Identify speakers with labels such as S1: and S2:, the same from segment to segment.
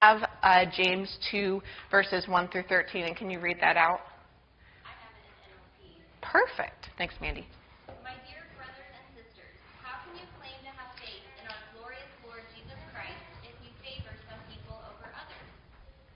S1: have James 2, verses 1 through 13, and can you read that out?
S2: I have it in NLP.
S1: Perfect. Thanks, Mandy.
S2: My dear brothers and sisters, how can you claim to have faith in our glorious Lord Jesus Christ if you favor some people over others?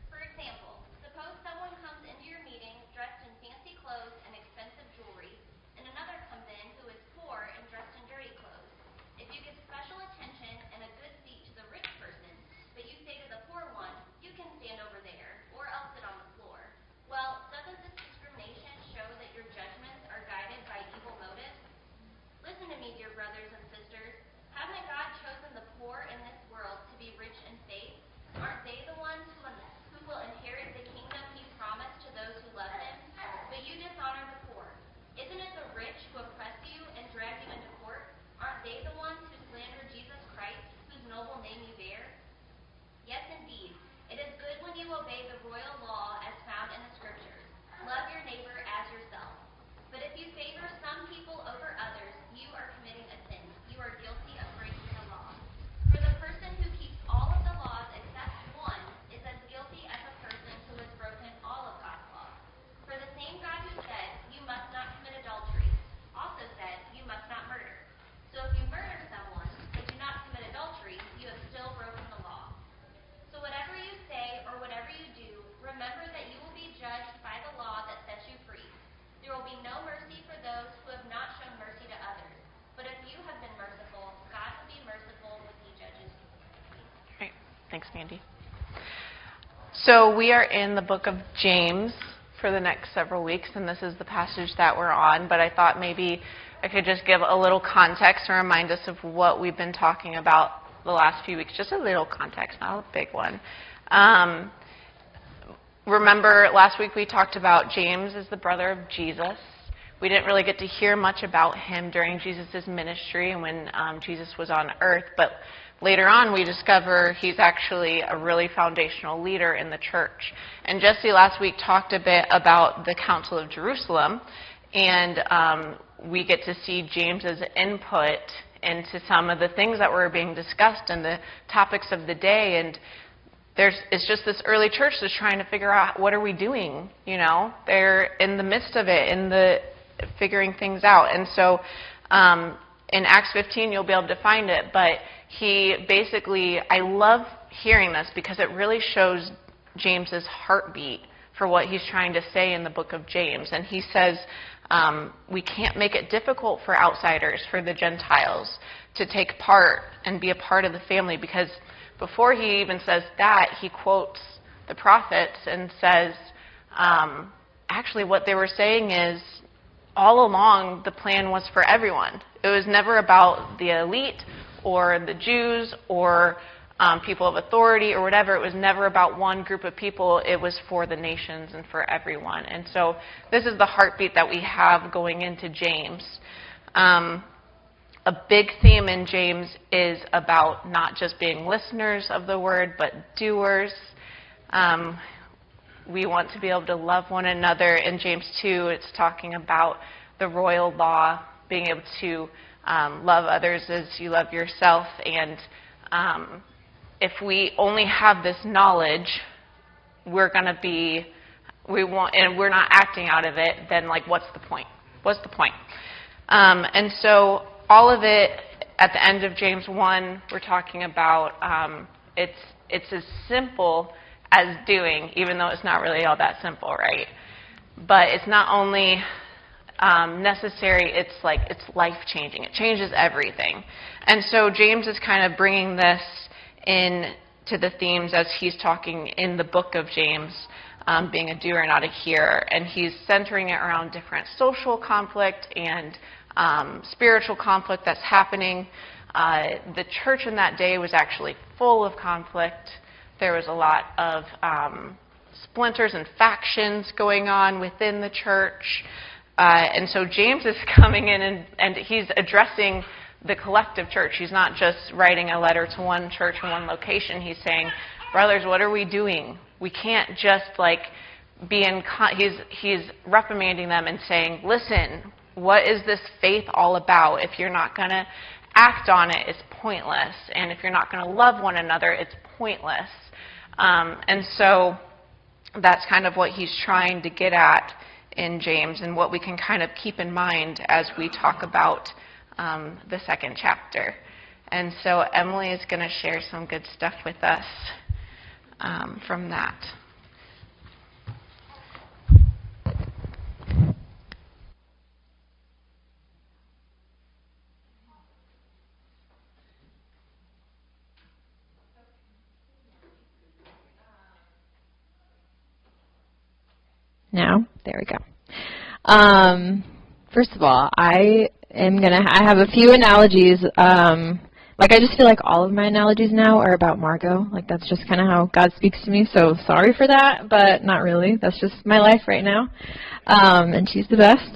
S2: For example, suppose someone comes into your meeting dressed in fancy clothes and expensive jewelry, and another comes in who is poor and dressed in dirty clothes. If you give special attention and a good seat to the rich person, but you say to the poor one, you can stand over there, or else sit on the floor. Well, doesn't this discrimination show that your judgments are guided by evil motives? Listen to me, dear brothers and sisters. Hasn't God chosen the poor in this world to be rich in faith? Aren't they the ones who will inherit the kingdom he promised to those who love him? But you dishonor the poor. Isn't it the rich who oppress you and drag you into court? Aren't they the ones who slander Jesus Christ, whose noble name you bear? Yes, indeed. It is good when you obey the royal law as found in the Scriptures. Love your neighbor as yourself. But if you favor some people over others, you are committing a sin. You are guilty of breaking the law. For the person who keeps all of the laws except one is as guilty as a person who has broken all of God's laws. For the same God who said, you must not commit adultery, also said, you must not murder. So if you murder someone, but do not commit adultery, you have still broken the law. So whatever you say or whatever you do, remember that you will be judged by the law that sets you free. There will be no mercy for those who have not shown mercy to others. But if you have been merciful, God will be merciful when he judges you.
S1: Great. Thanks, Mandy. So we are in the book of James for the next several weeks, and this is the passage that we're on. But I thought maybe I could just give a little context and remind us of what we've been talking about the last few weeks. Just a little context, not a big one. Remember, last week we talked about James as the brother of Jesus. We didn't really get to hear much about him during Jesus' ministry and when Jesus was on earth, but later on we discover he's actually a really foundational leader in the church. And Jesse last week talked a bit about the Council of Jerusalem, and we get to see James's input into some of the things that were being discussed and the topics of the day. And it's just this early church that's trying to figure out, what are we doing? You know, they're in the midst of it, in the figuring things out. And so in Acts 15, you'll be able to find it. But he basically, I love hearing this because it really shows James's heartbeat for what he's trying to say in the book of James. And he says, we can't make it difficult for outsiders, for the Gentiles, to take part and be a part of the family, because before he even says that, he quotes the prophets and says, actually what they were saying is, all along the plan was for everyone. It was never about the elite or the Jews or people of authority or whatever. It was never about one group of people. It was for the nations and for everyone. And so this is the heartbeat that we have going into James. A big theme in James is about not just being listeners of the word, but doers. We want to be able to love one another. In James 2, it's talking about the royal law, being able to love others as you love yourself. And if we only have this knowledge, we're not acting out of it, then what's the point? What's the point? And so all of it at the end of James 1, we're talking about it's as simple as doing, even though it's not really all that simple, right? But it's not only necessary, it's life-changing. It changes everything. And so James is kind of bringing this in to the themes as he's talking in the book of James, being a doer, not a hearer. And he's centering it around different social conflict and spiritual conflict that's happening. The church in that day was actually full of conflict. There was a lot of splinters and factions going on within the church. And so James is coming in and he's addressing the collective church. He's not just writing a letter to one church in one location. He's saying, brothers, what are we doing? We can't just be in... He's reprimanding them and saying, listen, what is this faith all about? If you're not going to act on it, it's pointless. And if you're not going to love one another, it's pointless. And so that's kind of what he's trying to get at in James, and what we can kind of keep in mind as we talk about the second chapter. And so Emily is going to share some good stuff with us from that.
S3: Now, there we go. First of all, I have a few analogies. Like, I just feel like all of my analogies now are about Margot. Like, that's just kind of how God speaks to me, so sorry for that, but not really. That's just my life right now, and she's the best.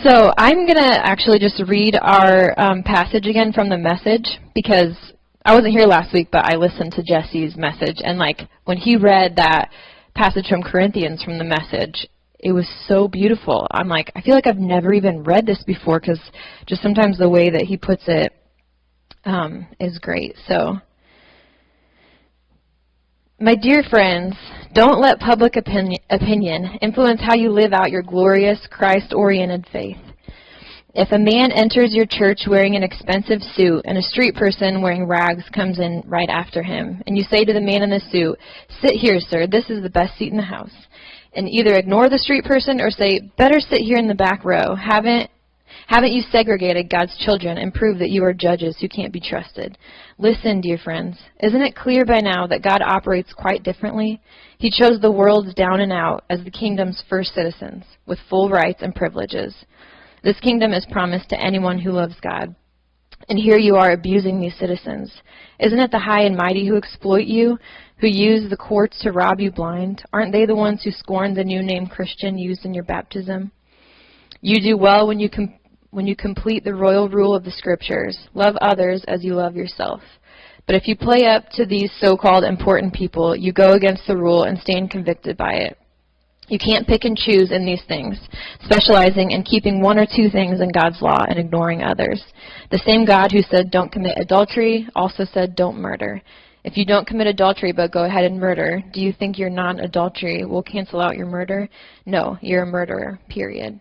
S3: So I'm going to actually just read our passage again from the Message, because I wasn't here last week, but I listened to Jesse's message, and, like, when he read that passage from Corinthians from the Message, it was so beautiful. I'm like, I feel like I've never even read this before, because just sometimes the way that he puts it is great. So, my dear friends, don't let public opinion influence how you live out your glorious Christ-oriented faith. If a man enters your church wearing an expensive suit and a street person wearing rags comes in right after him, and you say to the man in the suit, "Sit here, sir, this is the best seat in the house," and either ignore the street person or say, "Better sit here in the back row," haven't you segregated God's children and proved that you are judges who can't be trusted? Listen, dear friends, isn't it clear by now that God operates quite differently? He chose the world's down and out as the kingdom's first citizens, with full rights and privileges. This kingdom is promised to anyone who loves God. And here you are abusing these citizens. Isn't it the high and mighty who exploit you, who use the courts to rob you blind? Aren't they the ones who scorn the new name Christian used in your baptism? You do well when you complete the royal rule of the Scriptures. Love others as you love yourself. But if you play up to these so-called important people, you go against the rule and stand convicted by it. You can't pick and choose in these things, specializing in keeping one or two things in God's law and ignoring others. The same God who said don't commit adultery also said don't murder. If you don't commit adultery but go ahead and murder, do you think your non-adultery will cancel out your murder? No, you're a murderer, period.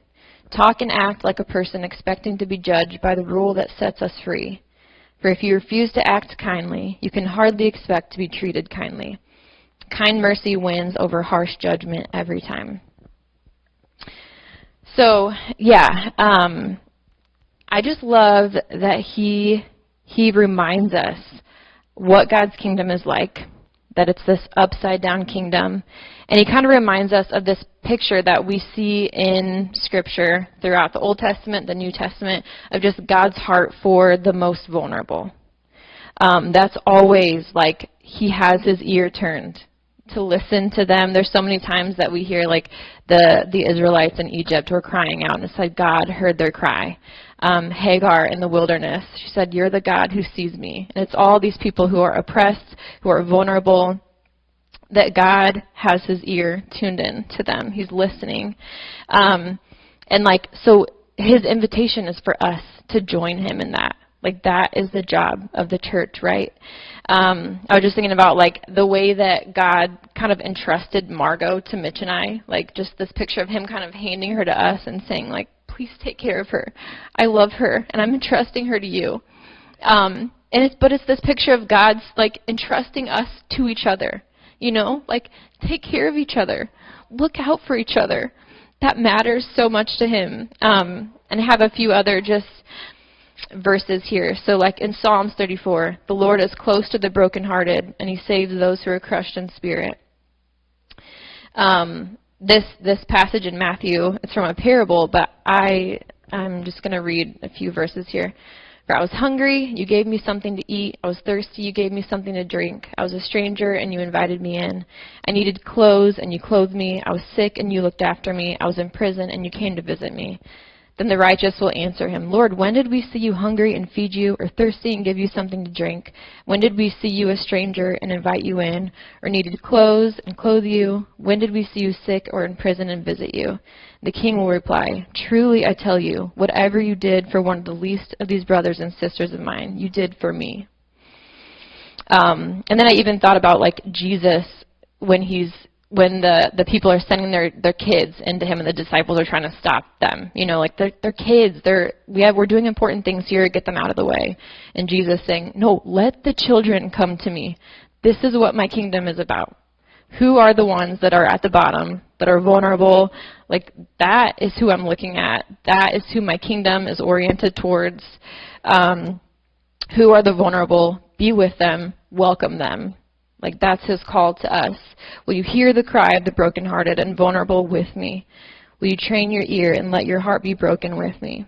S3: Talk and act like a person expecting to be judged by the rule that sets us free. For if you refuse to act kindly, you can hardly expect to be treated kindly. Kind mercy wins over harsh judgment every time. So, yeah, I just love that he reminds us what God's kingdom is like, that it's this upside-down kingdom. And he kind of reminds us of this picture that we see in Scripture throughout the Old Testament, the New Testament, of just God's heart for the most vulnerable. That's always like he has his ear turned to listen to them. There's so many times that we hear like the Israelites in Egypt were crying out, and it's like God heard their cry. Hagar in the wilderness, she said, "You're the God who sees me." And it's all these people who are oppressed, who are vulnerable, that God has his ear tuned in to them. He's listening. And like, so his invitation is for us to join him in that. Like, that is the job of the church, right? I was just thinking about, like, the way that God kind of entrusted Margot to Mitch and I, like, just this picture of him kind of handing her to us and saying, like, please take care of her. I love her, and I'm entrusting her to you. But it's this picture of God's, like, entrusting us to each other, you know? Like, take care of each other. Look out for each other. That matters so much to him. And I have a few other just verses here. So like in Psalms 34, the Lord is close to the brokenhearted, and he saves those who are crushed in spirit. This passage in Matthew, it's from a parable, but I'm just going to read a few verses here. For I was hungry, you gave me something to eat. I was thirsty, you gave me something to drink. I was a stranger, and you invited me in. I needed clothes, and you clothed me. I was sick, and you looked after me. I was in prison, and you came to visit me. Then the righteous will answer him, Lord, when did we see you hungry and feed you, or thirsty and give you something to drink? When did we see you a stranger and invite you in, or needed clothes and clothe you? When did we see you sick or in prison and visit you? The king will reply, truly I tell you, whatever you did for one of the least of these brothers and sisters of mine, you did for me. And then I even thought about like Jesus when the people are sending their kids into him and the disciples are trying to stop them. You know, like they're kids. We're doing important things here. Get them out of the way. And Jesus saying, no, let the children come to me. This is what my kingdom is about. Who are the ones that are at the bottom, that are vulnerable? Like, that is who I'm looking at. That is who my kingdom is oriented towards. Who are the vulnerable? Be with them. Welcome them. Like, that's his call to us. Will you hear the cry of the brokenhearted and vulnerable with me? Will you train your ear and let your heart be broken with me?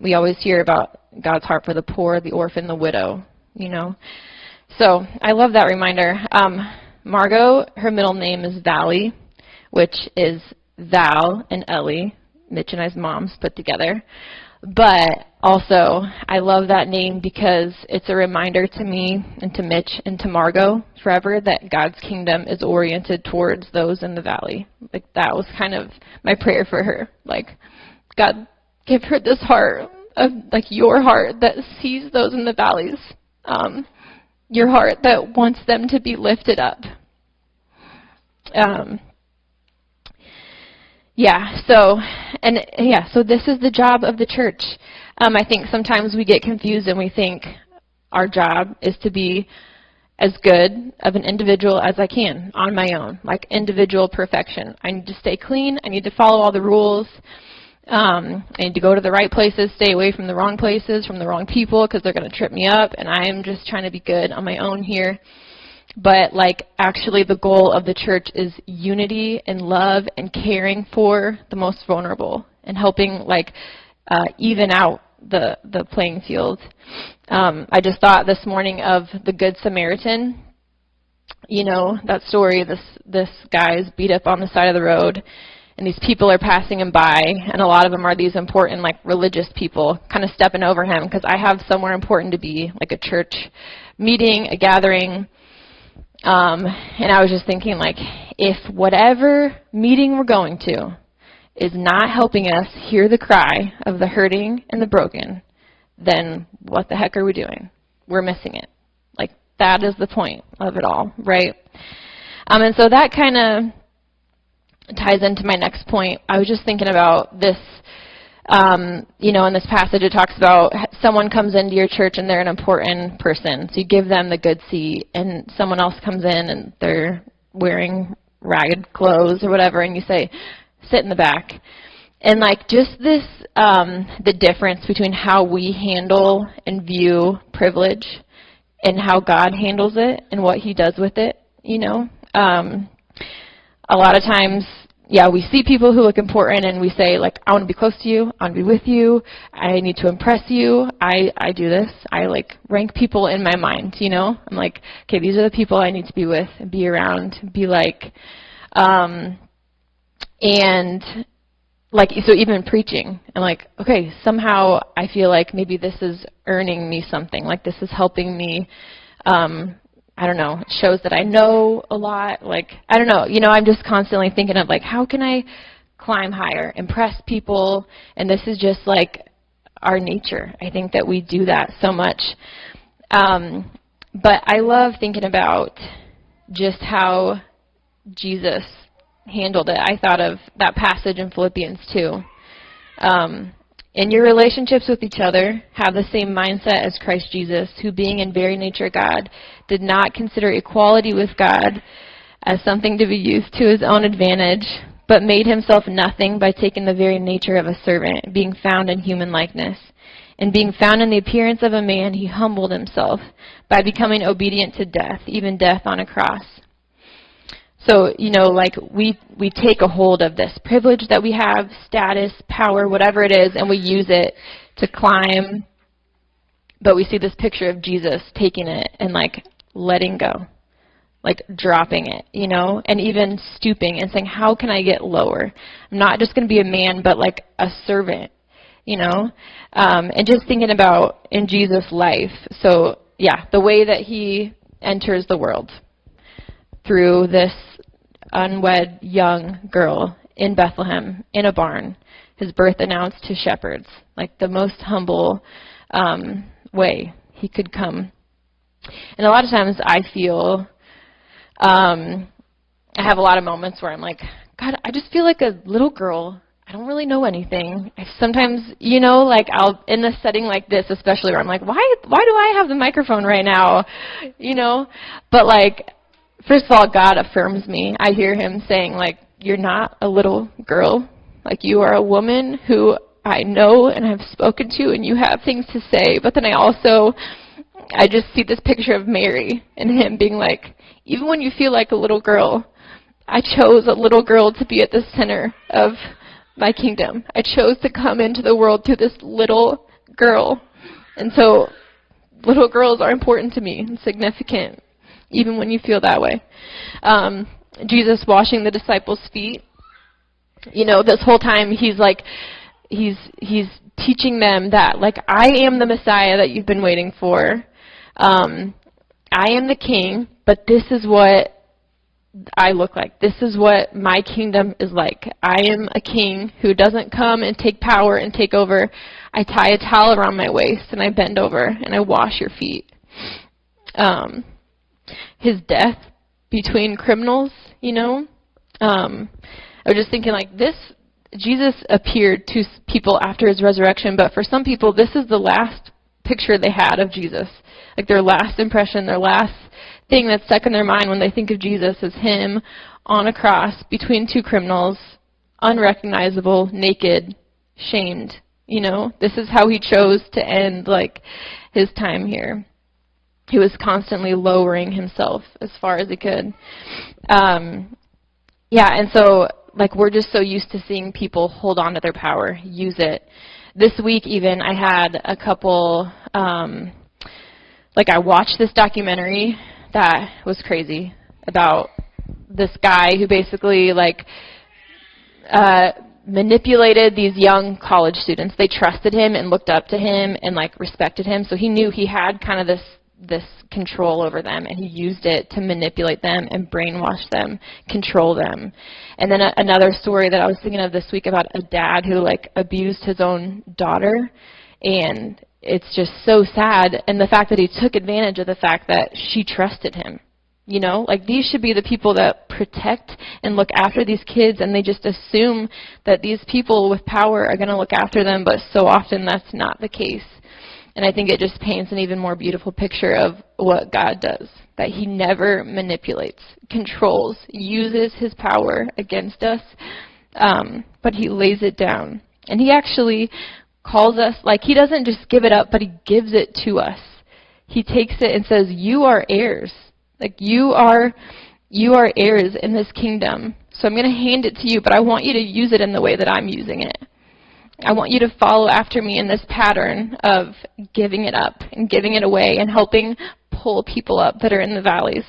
S3: We always hear about God's heart for the poor, the orphan, the widow, you know. So I love that reminder. Margot, her middle name is Valley, which is Val and Ellie, Mitch and I's moms put together. But also, I love that name because it's a reminder to me and to Mitch and to Margot forever that God's kingdom is oriented towards those in the valley. Like, that was kind of my prayer for her. Like, God, give her this heart of, like, your heart that sees those in the valleys. Your heart that wants them to be lifted up. So this is the job of the church. I think sometimes we get confused and we think our job is to be as good of an individual as I can on my own, like individual perfection. I need to stay clean. I need to follow all the rules. I need to go to the right places, stay away from the wrong places, from the wrong people, because they're going to trip me up, and I'm just trying to be good on my own here. But, like, actually the goal of the church is unity and love and caring for the most vulnerable and helping, like, even out the playing field. I just thought this morning of the Good Samaritan. You know, that story, this guy's beat up on the side of the road, and these people are passing him by, and a lot of them are these important, like, religious people kind of stepping over him because I have somewhere important to be, like a church meeting, a gathering. And I was just thinking, like, if whatever meeting we're going to is not helping us hear the cry of the hurting and the broken, then what the heck are we doing? We're missing it. Like, that is the point of it all, right? And so that kind of ties into my next point. I was just thinking about this, in this passage it talks about someone comes into your church and they're an important person. So you give them the good seat, and someone else comes in and they're wearing ragged clothes or whatever, and you say, sit in the back. And like just this, the difference between how we handle and view privilege and how God handles it and what he does with it, you know. A lot of times, we see people who look important and we say, like, I want to be close to you, I want to be with you, I need to impress you, I do this. I, like, rank people in my mind, you know. I'm like, okay, these are the people I need to be with and be around, be like. And, like, so even preaching, I'm like, okay, somehow I feel like maybe this is earning me something, like this is helping me, I don't know, it shows that I know a lot, like, I don't know, you know, I'm just constantly thinking of, like, how can I climb higher, impress people, and this is just, like, our nature. I think that we do that so much. But I love thinking about just how Jesus handled it. I thought of that passage in Philippians 2. In your relationships with each other, have the same mindset as Christ Jesus, who being in very nature God, did not consider equality with God as something to be used to his own advantage, but made himself nothing by taking the very nature of a servant, being found in human likeness. And being found in the appearance of a man, he humbled himself by becoming obedient to death, even death on a cross. So, you know, like we take a hold of this privilege that we have, status, power, whatever it is, and we use it to climb. But we see this picture of Jesus taking it and, like, letting go, like dropping it, you know, and even stooping and saying, how can I get lower? I'm not just going to be a man, but like a servant, you know, and just thinking about in Jesus' life. So, the way that he enters the world through this unwed young girl in Bethlehem in a barn, his birth announced to shepherds, like the most humble way he could come. And a lot of times I feel, I have a lot of moments where I'm like, God, I just feel like a little girl. I don't really know anything. I sometimes, like I'll, in a setting like this especially, where I'm like, why do I have the microphone right now? But like, first of all, God affirms me. I hear him saying, like, you're not a little girl. Like, you are a woman who I know and have spoken to, and you have things to say. But then I just see this picture of Mary and him being like, even when you feel like a little girl, I chose a little girl to be at the center of my kingdom. I chose to come into the world through this little girl. And so little girls are important to me and significant, even when you feel that way. Jesus washing the disciples' feet. This whole time he's teaching them that, like, I am the Messiah that you've been waiting for. I am the king, but this is what I look like. This is what my kingdom is like. I am a king who doesn't come and take power and take over. I tie a towel around my waist and I bend over and I wash your feet. His death between criminals, I was just thinking, like, this, Jesus appeared to people after his resurrection, but for some people, this is the last picture they had of Jesus. Like, their last impression, their last thing that's stuck in their mind when they think of Jesus is him on a cross between two criminals, unrecognizable, naked, shamed. This is how he chose to end, like, his time here. He was constantly lowering himself as far as he could. And so, like, we're just so used to seeing people hold on to their power, use it. This week even, I had a couple, I watched this documentary that was crazy about this guy who basically, manipulated these young college students. They trusted him and looked up to him and, respected him. So he knew he had kind of this control over them, and he used it to manipulate them and brainwash them, control them. And then another story that I was thinking of this week about a dad who, abused his own daughter, and it's just so sad. And the fact that he took advantage of the fact that she trusted him. These should be the people that protect and look after these kids, and they just assume that these people with power are going to look after them, but so often that's not the case. And I think it just paints an even more beautiful picture of what God does, that he never manipulates, controls, uses his power against us, but he lays it down. And he actually calls us, he doesn't just give it up, but he gives it to us. He takes it and says, you are heirs. You are heirs in this kingdom. So I'm going to hand it to you, but I want you to use it in the way that I'm using it. I want you to follow after me in this pattern of giving it up and giving it away and helping pull people up that are in the valleys.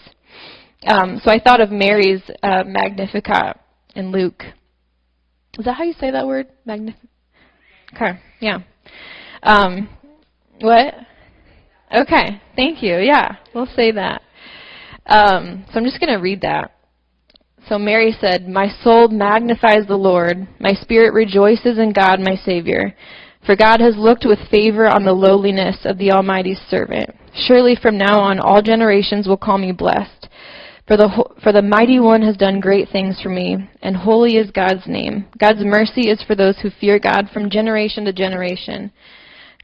S3: So I thought of Mary's Magnificat in Luke. Is that how you say that word? Okay, yeah. What? Okay, thank you. Yeah, we'll say that. So I'm just going to read that. So Mary said, my soul magnifies the Lord. My spirit rejoices in God, my Savior. For God has looked with favor on the lowliness of the Almighty's servant. Surely from now on all generations will call me blessed. For the Mighty One has done great things for me, and holy is God's name. God's mercy is for those who fear God from generation to generation.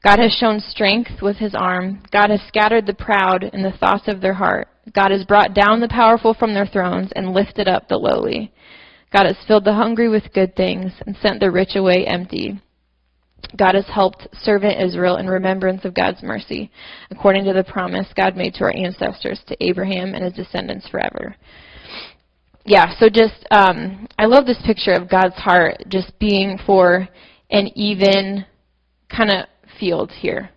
S3: God has shown strength with his arm. God has scattered the proud in the thoughts of their heart. God has brought down the powerful from their thrones and lifted up the lowly. God has filled the hungry with good things and sent the rich away empty. God has helped servant Israel in remembrance of God's mercy, according to the promise God made to our ancestors, to Abraham and his descendants forever. Yeah, so just, I love this picture of God's heart just being for an even kind of field here.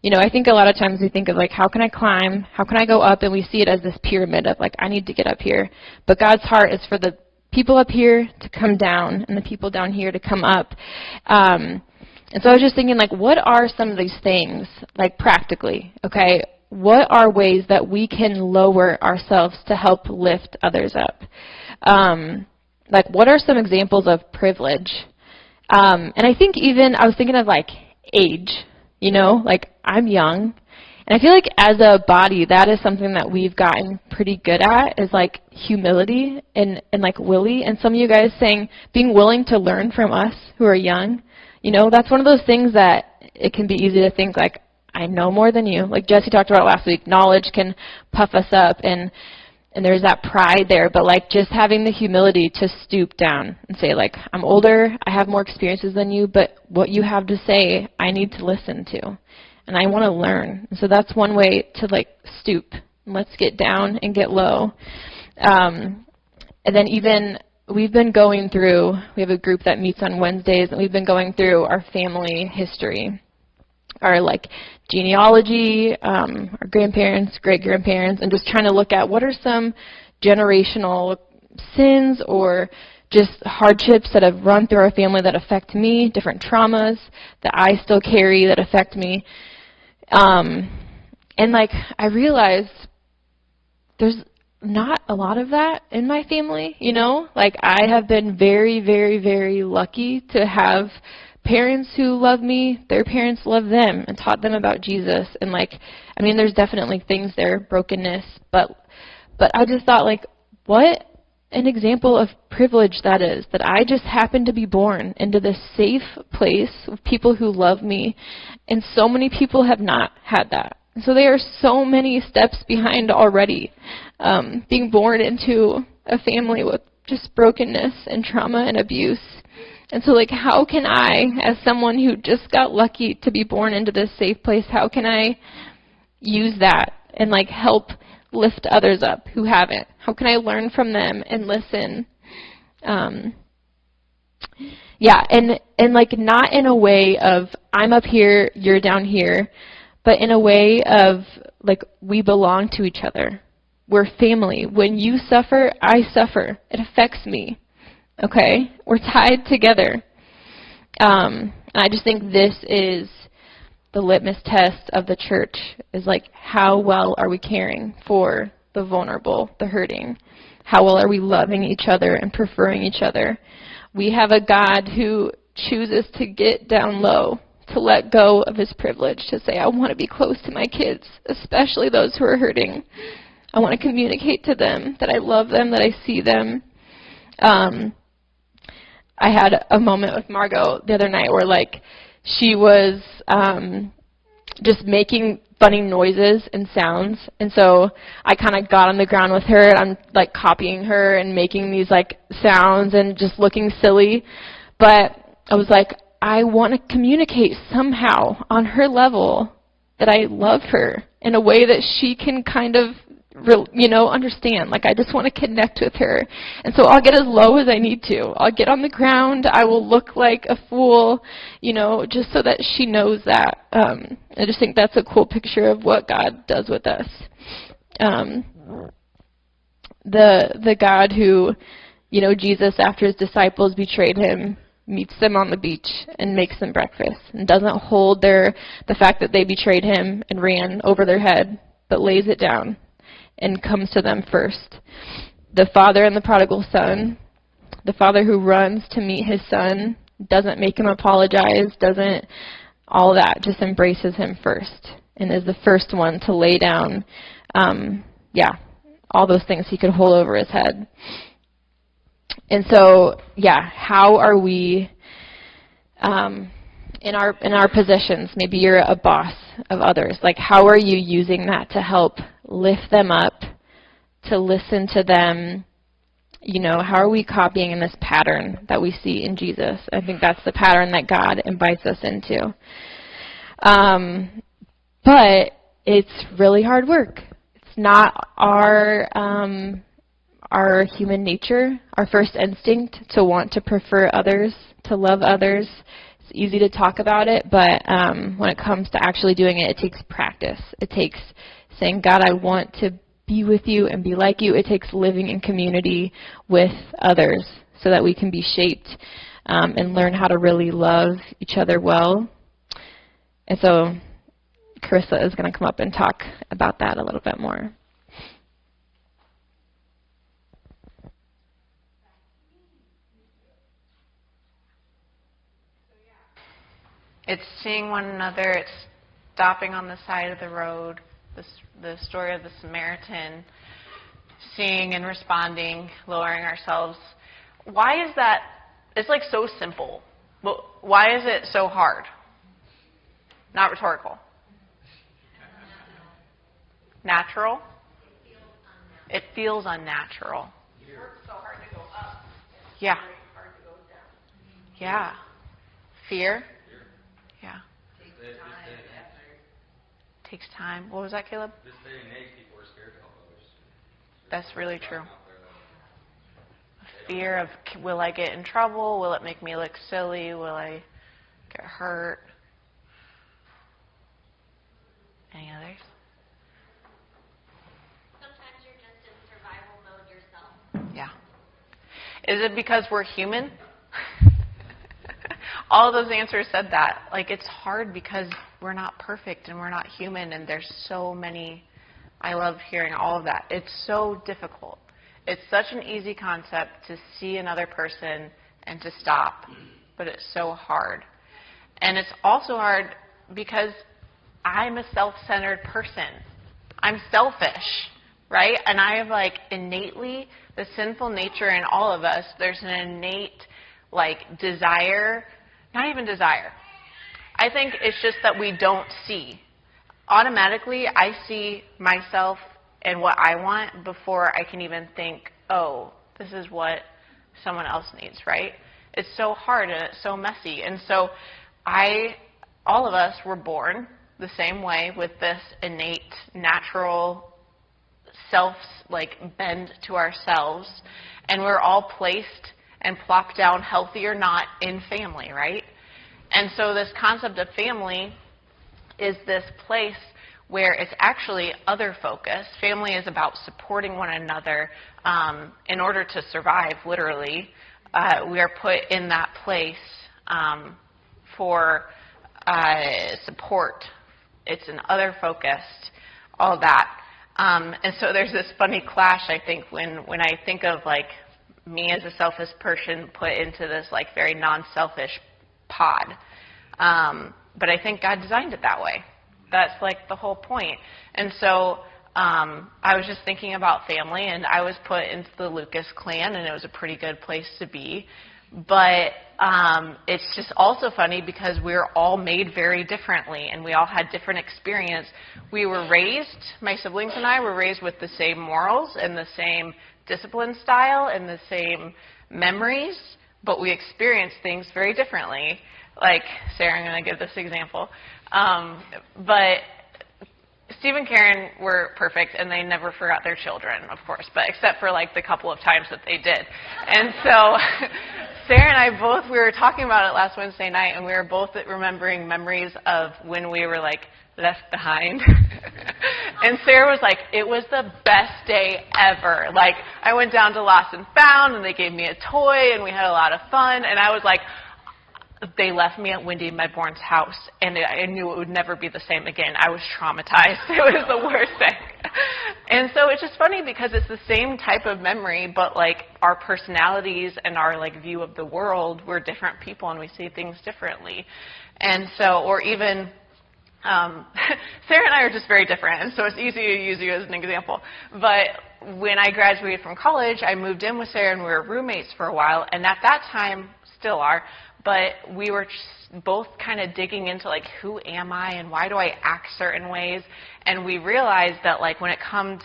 S3: I think a lot of times we think of how can I climb? How can I go up? And we see it as this pyramid of I need to get up here. But God's heart is for the people up here to come down and the people down here to come up. And so I was just thinking, what are some of these things, practically, okay? What are ways that we can lower ourselves to help lift others up? What are some examples of privilege? And I think even, I was thinking of age, I'm young, And I feel like as a body, that is something that we've gotten pretty good at, is like humility and like Willie. And some of you guys saying, being willing to learn from us who are young. You know, that's one of those things that it can be easy to think like, I know more than you. Like Jesse talked about last week, knowledge can puff us up and there's that pride there, but like just having the humility to stoop down and say like, I'm older, I have more experiences than you, but what you have to say, I need to listen to. And I want to learn. And so that's one way to like stoop. Let's get down and get low. And then even we've been going through, we have a group that meets on Wednesdays, and we've been going through our family history, our like genealogy, our grandparents, great-grandparents, and just trying to look at what are some generational sins or just hardships that have run through our family that affect me, different traumas that I still carry that affect me. And like I realized there's not a lot of that in my family, you know? Like I have been very, very, very lucky to have parents who love me, their parents love them and taught them about Jesus. And like, I mean, there's definitely things there, brokenness, but I just thought like, what an example of privilege that is, that I just happened to be born into this safe place with people who love me, and so many people have not had that. So they are so many steps behind already, being born into a family with just brokenness and trauma and abuse. And so like, how can I, as someone who just got lucky to be born into this safe place, how can I use that and like help lift others up who haven't? How can I learn from them and listen? And like not in a way of I'm up here, you're down here, but in a way of like we belong to each other. We're family. When you suffer, I suffer. It affects me. Okay? We're tied together. And I just think this is the litmus test of the church, is like, how well are we caring for the vulnerable, the hurting? How well are we loving each other and preferring each other? We have a God who chooses to get down low, to let go of his privilege, to say, I want to be close to my kids, especially those who are hurting. I want to communicate to them that I love them, that I see them. I had a moment with Margot the other night where like she was just making funny noises and sounds, and so I kind of got on the ground with her and I'm like copying her and making these like sounds and just looking silly, but I was like, I want to communicate somehow on her level that I love her in a way that she can kind of understand. Like, I just want to connect with her. And so I'll get as low as I need to. I'll get on the ground. I will look like a fool, just so that she knows that. I just think that's a cool picture of what God does with us. The God who, Jesus, after his disciples betrayed him, meets them on the beach and makes them breakfast and doesn't hold the fact that they betrayed him and ran over their head, but lays it down and comes to them first. The father and the prodigal son, the father who runs to meet his son, doesn't make him apologize, doesn't all that, just embraces him first and is the first one to lay down, all those things he could hold over his head. And so, how are we in our positions? Maybe you're a boss of others. Like, how are you using that to help lift them up, to listen to them? How are we copying in this pattern that we see in Jesus? I think that's the pattern that God invites us into. But it's really hard work. It's not our human nature, our first instinct to want to prefer others, to love others. It's easy to talk about it, but when it comes to actually doing it, it takes practice. It takes saying, God, I want to be with you and be like you. It takes living in community with others so that we can be shaped and learn how to really love each other well. And so Charissa is going to come up and talk about that a little bit more.
S1: It's seeing one another. It's stopping on the side of the road, the story of the Samaritan, seeing and responding, lowering ourselves. Why is that? It's like so simple, but why is it so hard? Not rhetorical. Natural? It feels unnatural.
S4: It works so hard to go up.
S1: Yeah.
S4: It's very hard to go down.
S1: Yeah. Fear? Yeah. Takes time. What was that, Caleb?
S5: This day and age, people are scared to help others.
S1: That's really true. Fear of, will I get in trouble? Will it make me look silly? Will I get hurt? Any others?
S2: Sometimes you're just in survival mode yourself.
S1: Yeah. Is it because we're human? All of those answers said that. Like, it's hard because we're not perfect and we're not human, and there's so many. I love hearing all of that. It's so difficult. It's such an easy concept to see another person and to stop, but it's so hard. And it's also hard because I'm a self-centered person. I'm selfish, right? And I have, like, innately the sinful nature in all of us. There's an innate, like, desire, not even desire. I think it's just that we don't see. Automatically, I see myself and what I want before I can even think, oh, this is what someone else needs, right? It's so hard and it's so messy. And so all of us were born the same way with this innate, natural bend to ourselves. And we're all placed and plopped down, healthy or not, in family, right? And so this concept of family is this place where it's actually other focus. Family is about supporting one another in order to survive, literally. We are put in that place for support. It's an other focused, all that. And so there's this funny clash, I think, when I think of, like, me as a selfish person put into this, like, very non-selfish pod. But I think God designed it that way. That's, like, the whole point. And so I was just thinking about family, and I was put into the Lucas clan, and it was a pretty good place to be. But it's just also funny because we're all made very differently, and we all had different experience. We were raised, my siblings and I were raised with the same morals and the same discipline style and the same memories, but we experienced things very differently. Like, Sarah, I'm going to give this example. But Steve and Karen were perfect, and they never forgot their children, of course, but except for, like, the couple of times that they did. And so Sarah and I we were talking about it last Wednesday night, and we were both remembering memories of when we were, like, left behind. And Sarah was like, it was the best day ever. Like, I went down to Lost and Found, and they gave me a toy, and we had a lot of fun. And I was like, they left me at Wendy Medborn's house, and I knew it would never be the same again. I was traumatized. It was the worst thing. And so it's just funny because it's the same type of memory, but, like, our personalities and our, like, view of the world, we're different people, and we see things differently. And so, or even Sarah and I are just very different, and so it's easy to use you as an example. But when I graduated from college, I moved in with Sarah, and we were roommates for a while, and at that time, still are, but we were just both kind of digging into, like, who am I and why do I act certain ways? And we realized that, like, when it comes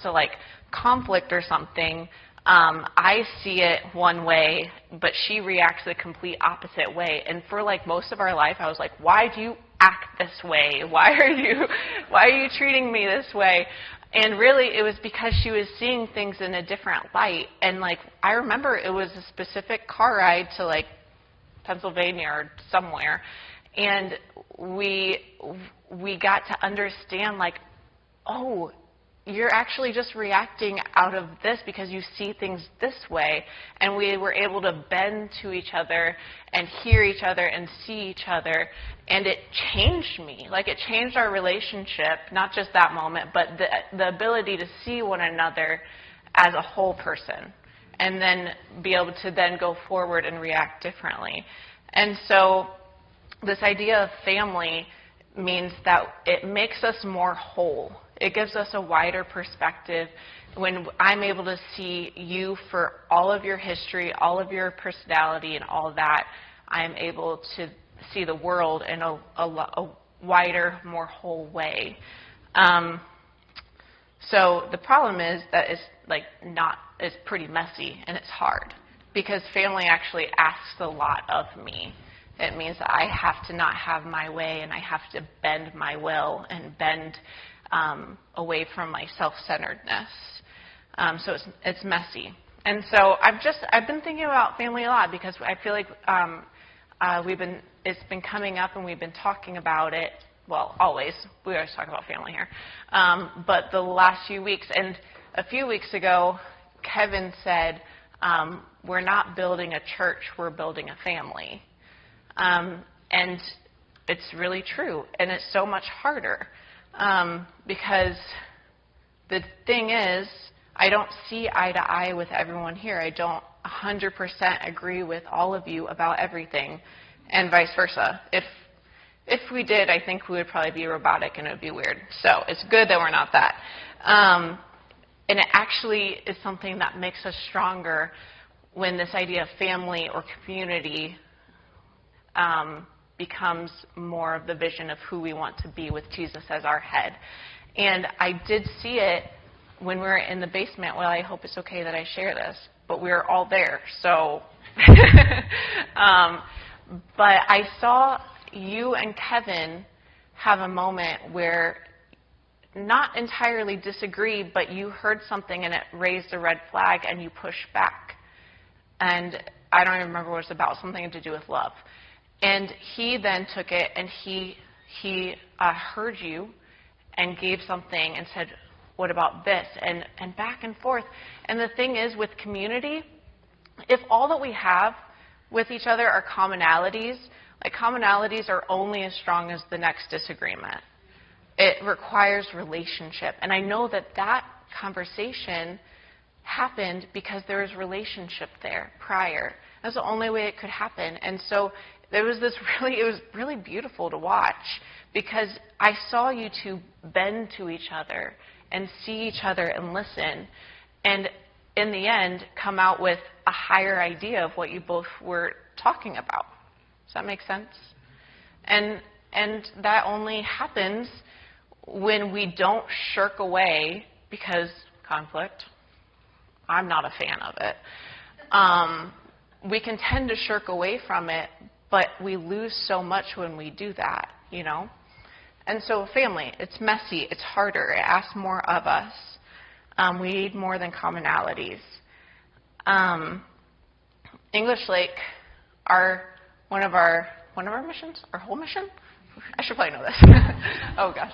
S1: to, like, conflict or something, I see it one way, but she reacts the complete opposite way. And for, like, most of our life, I was like, why do you act this way? Why are you treating me this way? And really, it was because she was seeing things in a different light. And, like, I remember it was a specific car ride to, like, Pennsylvania or somewhere, and we got to understand, like, oh, you're actually just reacting out of this because you see things this way. And we were able to bend to each other and hear each other and see each other, and it changed me. Like, it changed our relationship, not just that moment, but the ability to see one another as a whole person, and then be able to then go forward and react differently. And so this idea of family means that it makes us more whole. It gives us a wider perspective. When I'm able to see you for all of your history, all of your personality, and all that, I'm able to see the world in a wider, more whole way. So the problem is that it's pretty messy and it's hard, because family actually asks a lot of me. It means that I have to not have my way, and I have to bend my will and bend away from my self-centeredness. So it's messy. And so I've been thinking about family a lot, because I feel like it's been coming up and we've been talking about it. Well, always. We always talk about family here. But the last few weeks, and a few weeks ago, Kevin said, we're not building a church, we're building a family. And it's really true. And it's so much harder. Because the thing is, I don't see eye to eye with everyone here. I don't 100% agree with all of you about everything, and vice versa. If we did, I think we would probably be robotic and it would be weird. So it's good that we're not that. And it actually is something that makes us stronger when this idea of family or community becomes more of the vision of who we want to be with Jesus as our head. And I did see it when we were in the basement. Well, I hope it's okay that I share this, but we were all there. So, but I saw you and Kevin have a moment where not entirely disagree, but you heard something and it raised a red flag and you pushed back. And I don't even remember what it was about, something to do with love. And he then took it and he heard you and gave something and said, what about this? And back and forth. And the thing is, with community, if all that we have with each other are commonalities, like commonalities are only as strong as the next disagreement. It requires relationship. And I know that conversation happened because there was relationship there prior. That's the only way it could happen. And so it was really beautiful to watch, because I saw you two bend to each other and see each other and listen, and in the end come out with a higher idea of what you both were talking about. Does that make sense? And that only happens when we don't shirk away, because conflict, I'm not a fan of it. We can tend to shirk away from it, but we lose so much when we do that, you know? And so family, it's messy, it's harder, it asks more of us. We need more than commonalities. English Lake, one of our missions, our whole mission? I should probably know this. Oh gosh.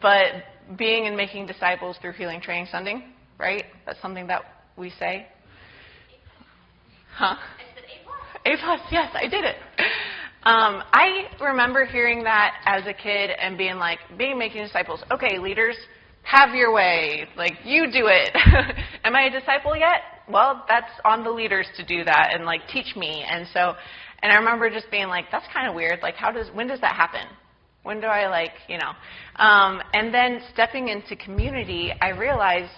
S1: But being and making disciples through healing, training, sending, right? That's something that we say. Huh? A+, yes, I did it. I remember hearing that as a kid and being making disciples. Okay, leaders, have your way. Like, you do it. Am I a disciple yet? Well, that's on the leaders to do that and teach me. And I remember just being that's kind of weird. When does that happen? When do I and then stepping into community, I realized,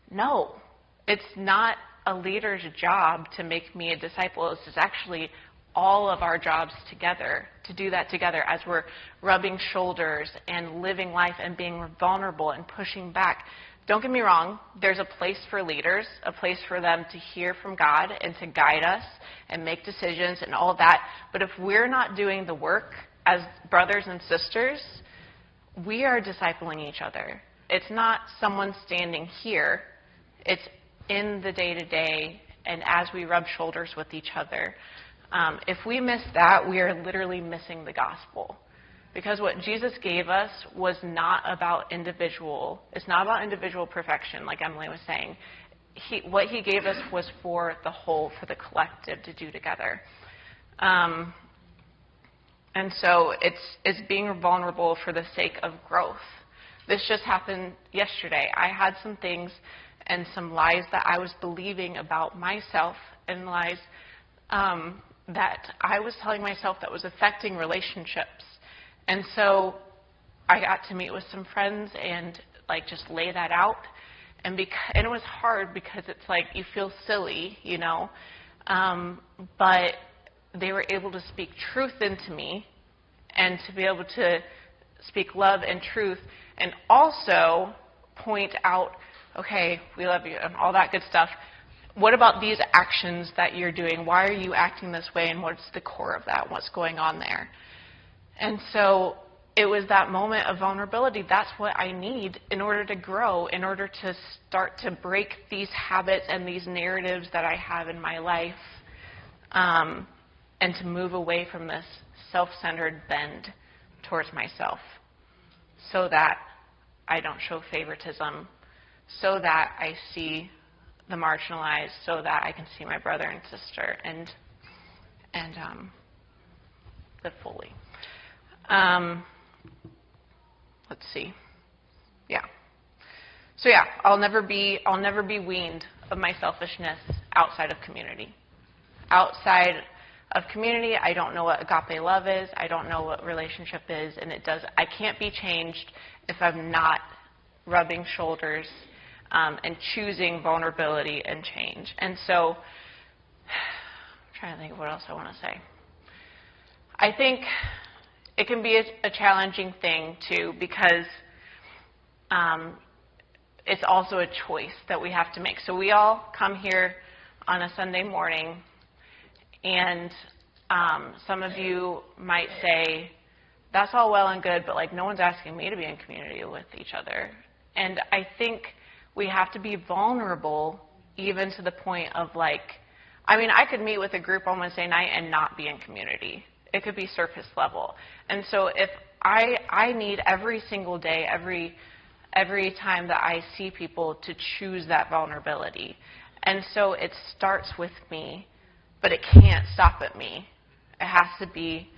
S1: no, it's not a leader's job to make me a disciple. This is actually all of our jobs together, to do that together as we're rubbing shoulders and living life and being vulnerable and pushing back. Don't get me wrong, there's a place for leaders, a place for them to hear from God and to guide us and make decisions and all that. But if we're not doing the work as brothers and sisters, we are discipling each other. It's not someone standing here. It's in the day-to-day and as we rub shoulders with each other. If we miss that, we are literally missing the gospel. Because what Jesus gave us was not about it's not about individual perfection, like Emily was saying. What he gave us was for the whole, for the collective to do together. And so it's being vulnerable for the sake of growth. This just happened yesterday. I had some things and some lies that I was believing about myself, and lies that I was telling myself that was affecting relationships. And so I got to meet with some friends and like just lay that out. And it was hard because it's like you feel silly, you know. But they were able to speak truth into me and to be able to speak love and truth and also point out, okay, we love you and all that good stuff. What about these actions that you're doing? Why are you acting this way, and what's the core of that? What's going on there? And so it was that moment of vulnerability. That's what I need in order to grow, in order to start to break these habits and these narratives that I have in my life, and to move away from this self-centered bend towards myself so that I don't show favoritism, so that I see the marginalized, so that I can see my brother and sister and live fully. Let's see. Yeah. So yeah, I'll never be weaned of my selfishness outside of community. Outside of community, I don't know what agape love is. I don't know what relationship is, and I can't be changed if I'm not rubbing shoulders and choosing vulnerability and change. And so, I'm trying to think of what else I want to say. I think it can be a challenging thing too, because it's also a choice that we have to make. So we all come here on a Sunday morning, and some of you might say, that's all well and good, but like no one's asking me to be in community with each other. And I think we have to be vulnerable even to the point of like, I mean, I could meet with a group on Wednesday night and not be in community. It could be surface level. And so if I need every single day, every time that I see people to choose that vulnerability. And so it starts with me, but it can't stop at me. It has to be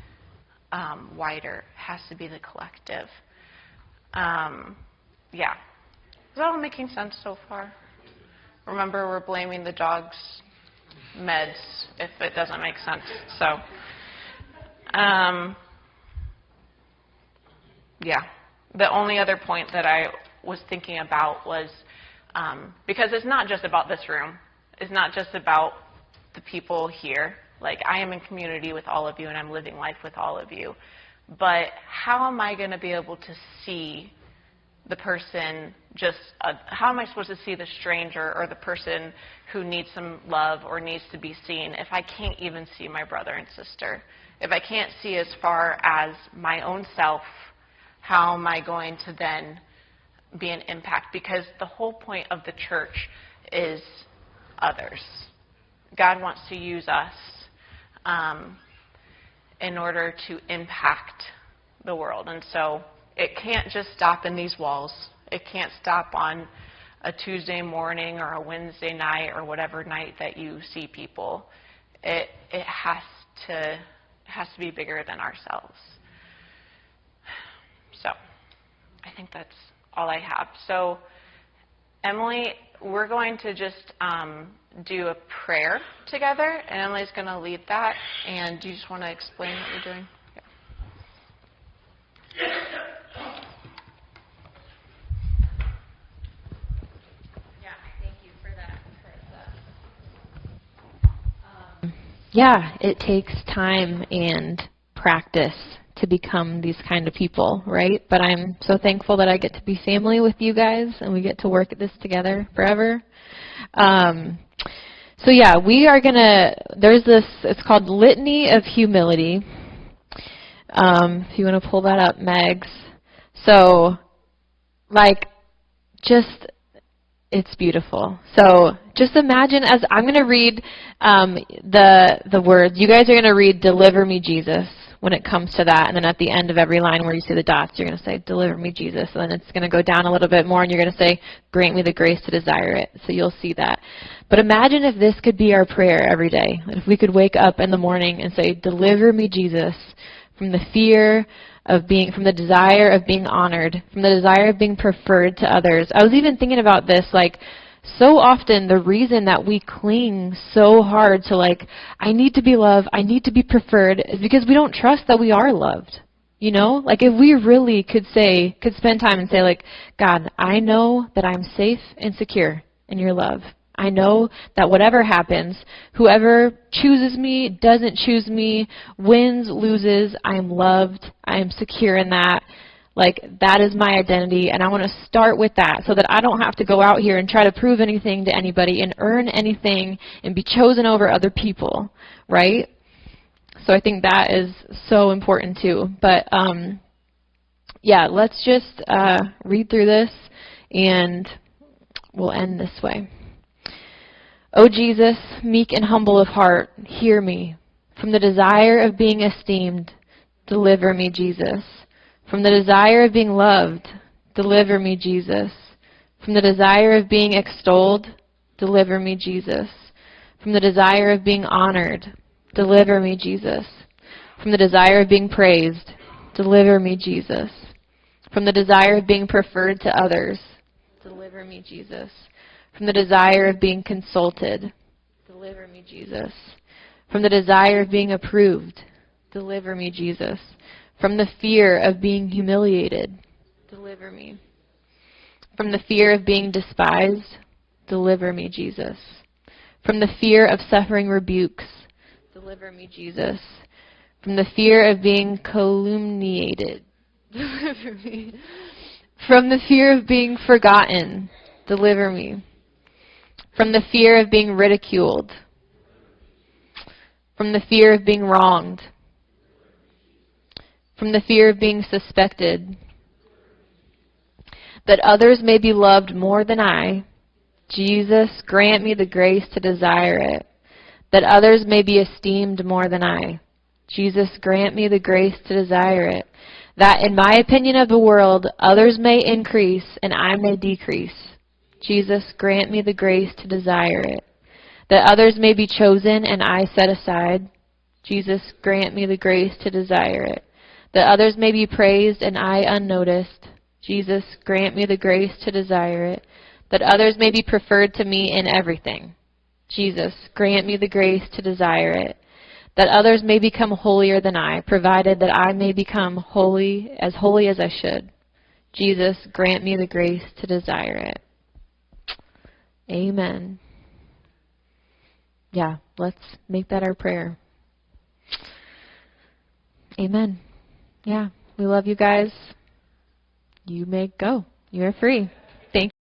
S1: wider. It has to be the collective. Yeah. Is that all making sense so far? Remember, we're blaming the dog's meds if it doesn't make sense. So, yeah. The only other point that I was thinking about was, because it's not just about this room. It's not just about the people here. Like, I am in community with all of you, and I'm living life with all of you. But how am I going to be able to see the person how am I supposed to see the stranger or the person who needs some love or needs to be seen if I can't even see my brother and sister? If I can't see as far as my own self, how am I going to then be an impact? Because the whole point of the church is others. God wants to use us in order to impact the world. And so it can't just stop in these walls. It can't stop on a Tuesday morning or a Wednesday night or whatever night that you see people. It has to be bigger than ourselves. So I think that's all I have. So Emily, we're going to just do a prayer together, and Emily's going to lead that. And do you just want to explain what you're doing?
S2: Yeah, thank you for that, Charissa.
S3: Yeah, it takes time and practice to become these kind of people, right? But I'm so thankful that I get to be family with you guys and we get to work at this together forever. So yeah, we are there's this, it's called Litany of Humility. If you want to pull that up, Megs. So, it's beautiful. So just imagine as I'm going to read the words. You guys are going to read, "Deliver me, Jesus," when it comes to that. And then at the end of every line where you see the dots, you're going to say, "Deliver me, Jesus." And then it's going to go down a little bit more, and you're going to say, "Grant me the grace to desire it." So you'll see that. But imagine if this could be our prayer every day. If we could wake up in the morning and say, "Deliver me, Jesus," from the fear of from the desire of being honored, from the desire of being preferred to others. I was even thinking about this, so often the reason that we cling so hard to I need to be loved, I need to be preferred, is because we don't trust that we are loved. You know, like if we really could spend time and say like, God, I know that I'm safe and secure in your love. I know that whatever happens, whoever chooses me, doesn't choose me, wins, loses, I am loved, I am secure in that. Like, that is my identity, and I want to start with that so that I don't have to go out here and try to prove anything to anybody and earn anything and be chosen over other people, right? So I think that is so important too. But, yeah, let's just read through this, and we'll end this way. O Jesus, meek and humble of heart, hear me. From the desire of being esteemed, deliver me, Jesus. From the desire of being loved, deliver me, Jesus. From the desire of being extolled, deliver me, Jesus. From the desire of being honored, deliver me, Jesus. From the desire of being praised, deliver me, Jesus. From the desire of being preferred to others, deliver me, Jesus. From the desire of being consulted, deliver me, Jesus. From the desire of being approved, deliver me, Jesus. From the fear of being humiliated, deliver me. From the fear of being despised, deliver me, Jesus. From the fear of suffering rebukes, deliver me, Jesus. From the fear of being calumniated, deliver me. From the fear of being forgotten, deliver me. From the fear of being ridiculed. From the fear of being wronged. From the fear of being suspected. That others may be loved more than I. Jesus, grant me the grace to desire it. That others may be esteemed more than I. Jesus, grant me the grace to desire it. That in my opinion of the world, others may increase and I may decrease. Jesus, grant me the grace to desire it. That others may be chosen and I set aside. Jesus, grant me the grace to desire it. That others may be praised and I unnoticed. Jesus, grant me the grace to desire it. That others may be preferred to me in everything. Jesus, grant me the grace to desire it. That others may become holier than I, provided that I may become holy as I should. Jesus, grant me the grace to desire it. Amen. Yeah, let's make that our prayer. Amen. Yeah, we love you guys. You may go. You are free.